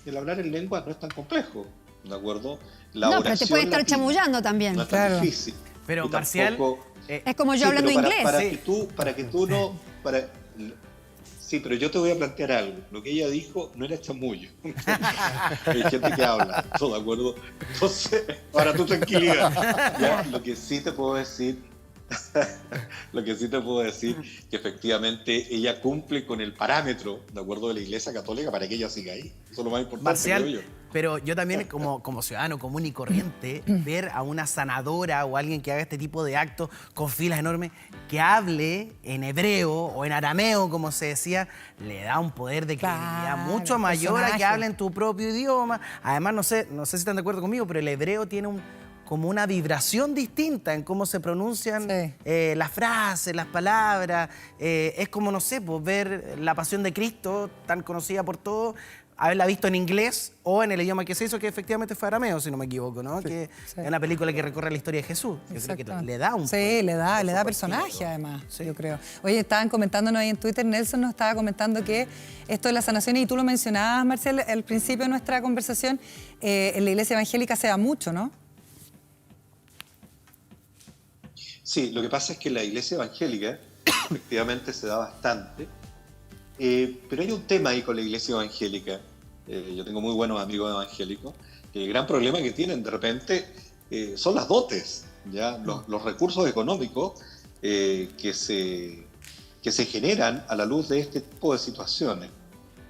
el hablar en lenguas no es tan complejo, ¿de acuerdo? La no, pero te puede estar chamullando también. No es tan difícil. Pero Marcial, es como yo hablando inglés. Para que tú no... Sí, pero yo te voy a plantear algo. Lo que ella dijo no era chamullo. Hay gente que habla, ¿todo de acuerdo? Entonces, para tu tranquilidad, ¿ya? Lo que sí te puedo decir, que efectivamente ella cumple con el parámetro, de acuerdo, de la Iglesia Católica para que ella siga ahí. Eso es lo más importante, Marcial, creo yo. Pero yo también, como ciudadano común y corriente, ver a una sanadora o alguien que haga este tipo de actos con filas enormes, que hable en hebreo o en arameo, como se decía, le da un poder de credibilidad mucho mayor a que hable en tu propio idioma. Además, no sé si están de acuerdo conmigo, pero el hebreo tiene como una vibración distinta en cómo se pronuncian las frases, las palabras. Es como, no sé, pues, ver La Pasión de Cristo, tan conocida por todos, haberla visto en inglés o en el idioma que se hizo, que efectivamente fue arameo, si no me equivoco, ¿no? Sí, que es una película que recorre la historia de Jesús. Yo creo que le da un... Sí, le da personaje, además, yo creo. Oye, estaban comentándonos ahí en Twitter, Nelson nos estaba comentando que esto de las sanaciones, y tú lo mencionabas, Marcial, al principio de nuestra conversación, en la iglesia evangélica se da mucho, ¿no? Sí, lo que pasa es que en la iglesia evangélica efectivamente se da bastante, pero hay un tema ahí con la iglesia evangélica. Yo tengo muy buenos amigos evangélicos. El gran problema que tienen de repente son las dotes, ¿ya? Los recursos económicos que se generan a la luz de este tipo de situaciones,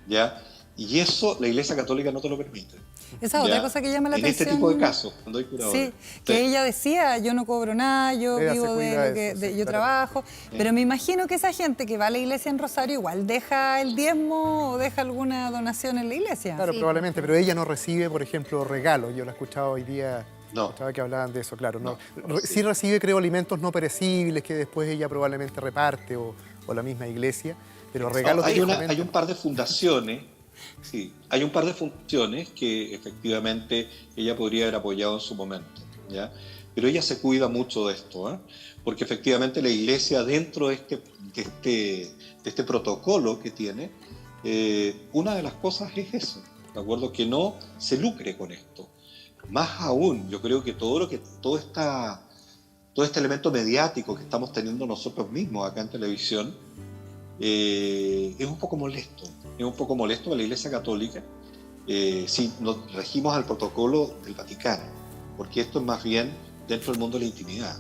¿ya? Y eso la Iglesia Católica no te lo permite. Esa es otra cosa que llama la atención. En este tipo de casos, cuando hay curadores. Sí, que ella decía, yo no cobro nada, yo vivo de lo que yo trabajo. Pero me imagino que esa gente que va a la iglesia en Rosario igual deja el diezmo o deja alguna donación en la iglesia. Claro, probablemente, pero ella no recibe, por ejemplo, regalos. Yo la he escuchado hoy día, escuchaba que hablaban de eso, claro. No. Sí recibe, creo, alimentos no perecibles que después ella probablemente reparte o la misma iglesia, pero regalos... Hay un par de fundaciones. Sí, hay un par de funciones que efectivamente ella podría haber apoyado en su momento, ¿ya? Pero ella se cuida mucho de esto, porque efectivamente la iglesia, dentro de este protocolo que tiene, una de las cosas es eso, ¿de acuerdo? Que no se lucre con esto. Más aún, yo creo que todo este elemento mediático que estamos teniendo nosotros mismos acá en televisión es un poco molesto. Es un poco molesto que la Iglesia Católica si nos regimos al protocolo del Vaticano, porque esto es más bien dentro del mundo de la intimidad,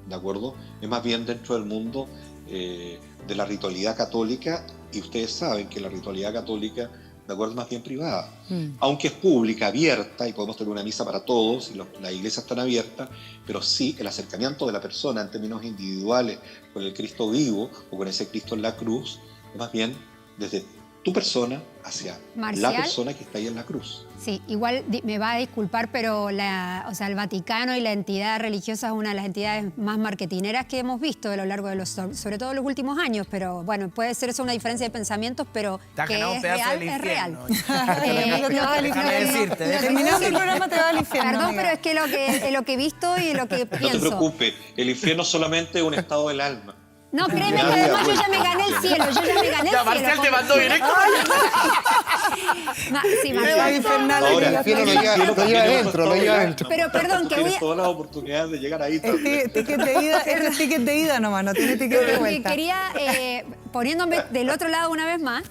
¿de acuerdo? Es más bien dentro del mundo de la ritualidad católica, y ustedes saben que la ritualidad católica, ¿de acuerdo?, es más bien privada. Aunque es pública, abierta, y podemos tener una misa para todos, y las iglesias están abiertas, pero sí el acercamiento de la persona en términos individuales con el Cristo vivo o con ese Cristo en la cruz es más bien desde tu persona hacia Marcial. la persona que está ahí en la cruz. Sí, igual me va a disculpar, pero el Vaticano y la entidad religiosa es una de las entidades más marketineras que hemos visto a lo largo de sobre todo los últimos años, pero bueno, puede ser eso una diferencia de pensamientos, pero que es real, es real. Terminando el programa te va al infierno. Perdón, pero es que lo que he visto y lo que pienso. No te preocupes, el infierno solamente es un estado del alma. No, créeme que además yo ya me gané el cielo, Marcial te mandó directo. Sí, Marcial. Ahora, el infierno lo lleva adentro, Pero perdón, que voy tienes todas las oportunidades de llegar ahí también. Este es ticket de ida nomás, no tiene ticket de vuelta. Quería, poniéndome del otro lado una vez más,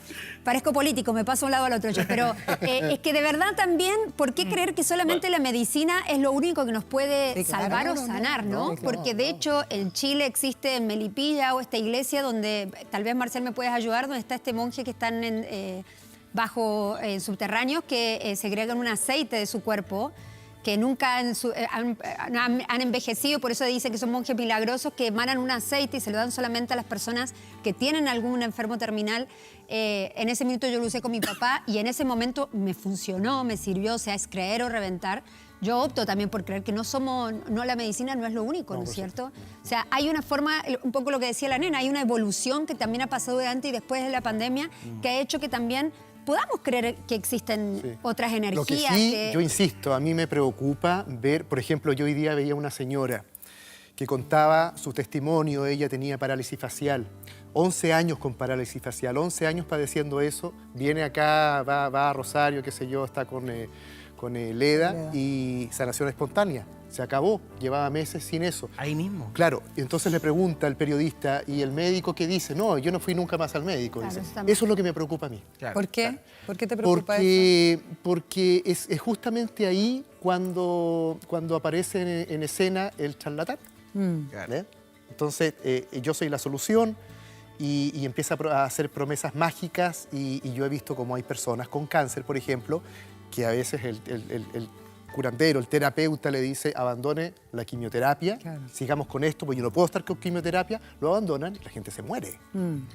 parezco político, me paso de un lado al otro yo, pero es que de verdad también, ¿por qué creer que solamente la medicina es lo único que nos puede salvar o sanar, no? Porque de hecho en Chile existe en Melipilla o esta iglesia donde, tal vez Marcial me puedes ayudar, donde está este monje que están bajo subterráneos que segregan un aceite de su cuerpo que nunca han envejecido, por eso dicen que son monjes milagrosos que emanan un aceite y se lo dan solamente a las personas que tienen algún enfermo terminal. En ese minuto yo lo usé con mi papá y en ese momento me funcionó, me sirvió, o sea, es creer o reventar. Yo opto también por creer que no la medicina no es lo único, ¿no es cierto? O sea, hay una forma, un poco lo que decía la nena, hay una evolución que también ha pasado durante y después de la pandemia que ha hecho que también podamos creer que existen otras energías. Lo que sí, yo insisto, a mí me preocupa ver, por ejemplo, yo hoy día veía una señora que contaba su testimonio, ella tenía parálisis facial, 11 años con parálisis facial, 11 años padeciendo eso, viene acá, va a Rosario, qué sé yo, está con Leda y sanación espontánea. Se acabó, llevaba meses sin eso. Ahí mismo. Claro, y entonces le pregunta al periodista y el médico que dice, no, yo no fui nunca más al médico. Claro, dice. Eso es lo que me preocupa a mí. Claro, ¿Por qué? Claro. ¿Por qué te preocupa eso? Porque es justamente ahí cuando aparece en escena el charlatán. ¿Vale? Entonces, yo soy la solución y empieza a hacer promesas mágicas y yo he visto cómo hay personas con cáncer, por ejemplo, que a veces el curandero, el terapeuta le dice abandone la quimioterapia, sigamos con esto, porque yo no puedo estar con quimioterapia, lo abandonan y la gente se muere.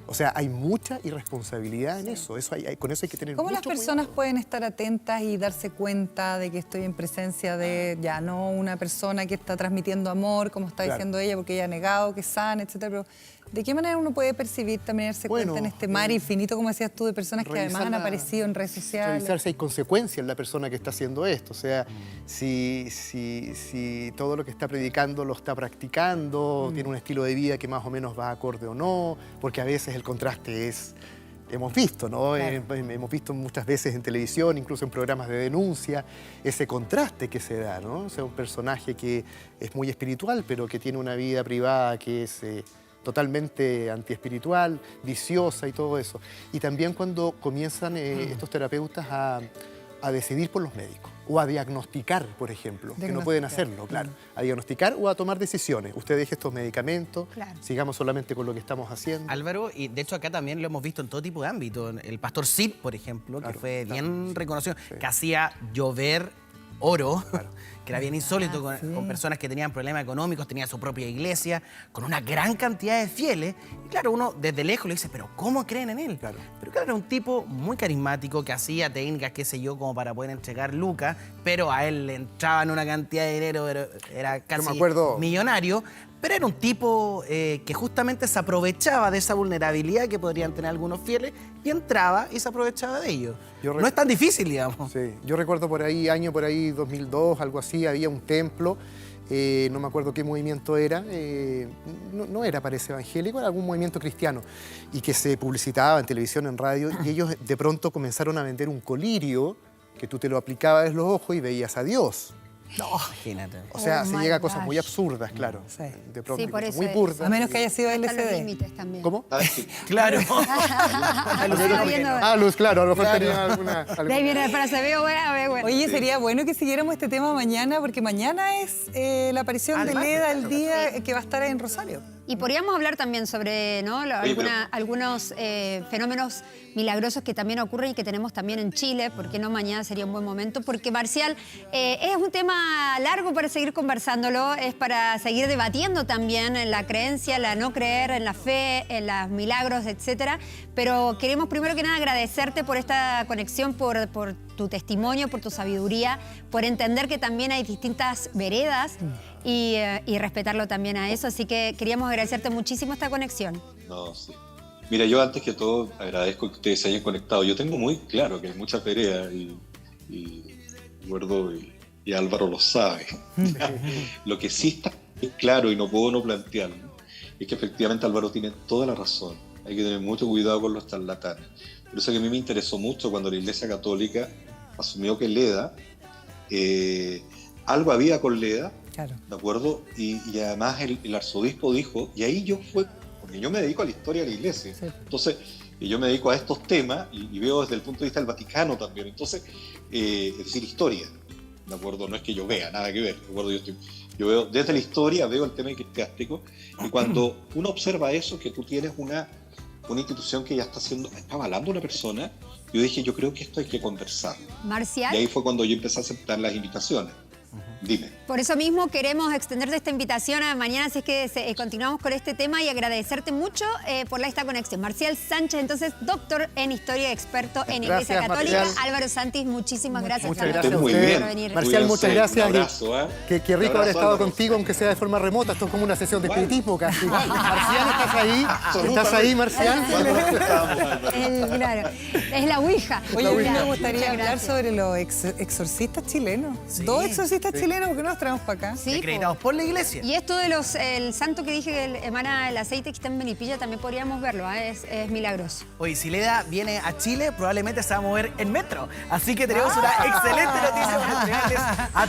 O sea, hay mucha irresponsabilidad en eso, con eso hay que tener mucho ¿Cómo las personas pueden estar atentas y darse cuenta de que estoy en presencia de, ya no una persona que está transmitiendo amor, como está diciendo ella, porque ella ha negado que es sana, etcétera, pero ¿de qué manera uno puede percibir también, darse cuenta en este mar infinito, como decías tú, de personas que además han aparecido en redes sociales? Revisar si hay consecuencias en la persona que está haciendo esto. O sea, si todo lo que está predicando lo está practicando, tiene un estilo de vida que más o menos va acorde o no, porque a veces el contraste es... Hemos visto, ¿no? Claro. Hemos visto muchas veces en televisión, incluso en programas de denuncia, ese contraste que se da, ¿no? O sea, un personaje que es muy espiritual, pero que tiene una vida privada que es... totalmente antiespiritual, viciosa y todo eso. Y también cuando comienzan estos terapeutas a decidir por los médicos o a diagnosticar, por ejemplo, que no pueden hacerlo, claro. A diagnosticar o a tomar decisiones. Usted deje estos medicamentos, sigamos solamente con lo que estamos haciendo. Álvaro, y de hecho acá también lo hemos visto en todo tipo de ámbitos. El pastor Cid, por ejemplo, que fue bien reconocido, que hacía llover oro, que era bien insólito, con personas que tenían problemas económicos, tenía su propia iglesia, con una gran cantidad de fieles. Y claro, uno desde lejos le dice, ¿pero cómo creen en él? Claro. Pero claro, era un tipo muy carismático que hacía técnicas, qué sé yo, como para poder entregar lucas, pero a él le entraban una cantidad de dinero, era casi millonario. Pero era un tipo que justamente se aprovechaba de esa vulnerabilidad que podrían tener algunos fieles y entraba y se aprovechaba de ellos. No es tan difícil, digamos. Sí, yo recuerdo por ahí, año por ahí 2002, algo así, había un templo, no me acuerdo qué movimiento era, no era, parece, evangélico, era algún movimiento cristiano, y que se publicitaba en televisión, en radio, y ellos de pronto comenzaron a vender un colirio que tú te lo aplicabas en los ojos y veías a Dios. No, imagínate. O sea, se llega a cosas muy absurdas, claro. Sí. De pronto, Sí, por eso muy burdas. A menos que haya sido Hasta los LSD. límites también. ¿Cómo? Claro. Luz, claro, a lo mejor tenía alguna... De ahí viene la frase, veo, güey. Oye, sería bueno que siguiéramos este tema mañana, porque mañana es la aparición de Leda el día que va a estar en Rosario. Y podríamos hablar también sobre, ¿no? algunos fenómenos milagrosos que también ocurren y que tenemos también en Chile. ¿Por qué no mañana sería un buen momento? Porque, Marcial, es un tema largo para seguir conversándolo, es para seguir debatiendo también en la creencia, la no creer, en la fe, en los milagros, etcétera. Pero queremos primero que nada agradecerte por esta conexión, por tu testimonio, por tu sabiduría, por entender que también hay distintas veredas y respetarlo también a eso. Así que queríamos agradecerte muchísimo esta conexión. No, sí. Mira, yo antes que todo agradezco que ustedes se hayan conectado. Yo tengo muy claro que hay muchas veredas y Eduardo y Álvaro lo sabe. Lo que sí está muy claro y no puedo no plantearlo es que efectivamente Álvaro tiene toda la razón. Hay que tener mucho cuidado con los charlatanes. Por eso que a mí me interesó mucho cuando la Iglesia Católica asumió que Leda, algo había con Leda, claro. ¿De acuerdo? Y además el arzobispo dijo, y ahí yo fue, porque yo me dedico a la historia de la Iglesia, sí. Entonces yo me dedico a estos temas y veo desde el punto de vista del Vaticano también, entonces, es decir, historia, ¿de acuerdo? No es que yo vea, nada que ver, ¿de acuerdo? Yo veo desde la historia, veo el tema eclesiástico, y cuando uno observa eso, que tú tienes una institución que ya está avalando a una persona, yo dije, yo creo que esto hay que conversar. Marcial. Y ahí fue cuando yo empecé a aceptar las invitaciones. Dime. Por eso mismo queremos extenderte esta invitación a mañana, si es que continuamos con este tema, y agradecerte mucho por esta conexión. Marcial Sánchez, entonces, doctor en historia, experto en Iglesia Católica. Marcial. Álvaro Santis, muchísimas gracias. Muchas gracias por venir. Marcial, muchas gracias. Un abrazo, Qué rico haber estado contigo, aunque sea de forma remota. Esto es como una sesión de espiritismo casi. Marcial, ¿estás ahí? ¿Estás ahí, Marcial? Claro, es la ouija. Oye, a mí me gustaría hablar sobre los exorcistas chilenos. Sí. 2 exorcistas chilenos, ¿por qué no los traemos para acá? Sí, acreditados por la Iglesia. Y esto de el santo que dije que emana el aceite que está en Melipilla, también podríamos verlo, es milagroso. Oye, si Leda viene a Chile, probablemente se va a mover en metro. Así que tenemos una excelente noticia para entregarles a